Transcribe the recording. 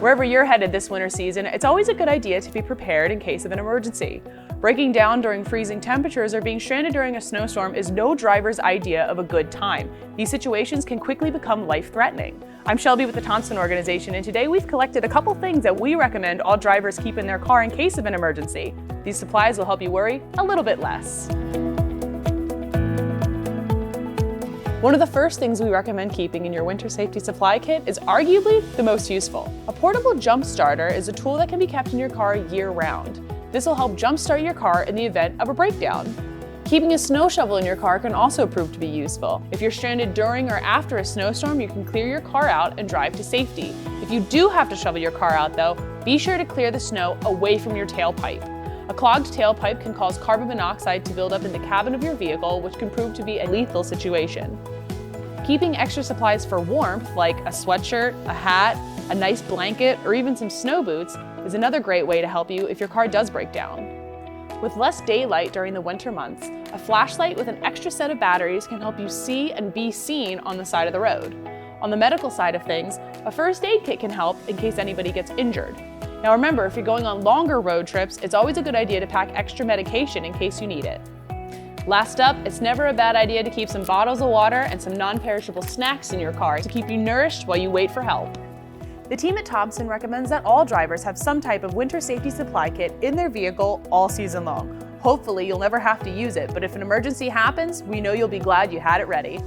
Wherever you're headed this winter season, it's always a good idea to be prepared in case of an emergency. Breaking down during freezing temperatures or being stranded during a snowstorm is no driver's idea of a good time. These situations can quickly become life-threatening. I'm Shelby with the Thompson organization, and today we've collected a couple things that we recommend all drivers keep in their car in case of an emergency. These supplies will help you worry a little bit less. One of the first things we recommend keeping in your winter safety supply kit is arguably the most useful. A portable jump starter is a tool that can be kept in your car year-round. This will help jump-start your car in the event of a breakdown. Keeping a snow shovel in your car can also prove to be useful. If you're stranded during or after a snowstorm, you can clear your car out and drive to safety. If you do have to shovel your car out though, be sure to clear the snow away from your tailpipe. A clogged tailpipe can cause carbon monoxide to build up in the cabin of your vehicle, which can prove to be a lethal situation. Keeping extra supplies for warmth, like a sweatshirt, a hat, a nice blanket, or even some snow boots, is another great way to help you if your car does break down. With less daylight during the winter months, a flashlight with an extra set of batteries can help you see and be seen on the side of the road. On the medical side of things, a first aid kit can help in case anybody gets injured. Now remember, if you're going on longer road trips, it's always a good idea to pack extra medication in case you need it. Last up, it's never a bad idea to keep some bottles of water and some non-perishable snacks in your car to keep you nourished while you wait for help. The team at Thompson recommends that all drivers have some type of winter safety supply kit in their vehicle all season long. Hopefully, you'll never have to use it, but if an emergency happens, we know you'll be glad you had it ready.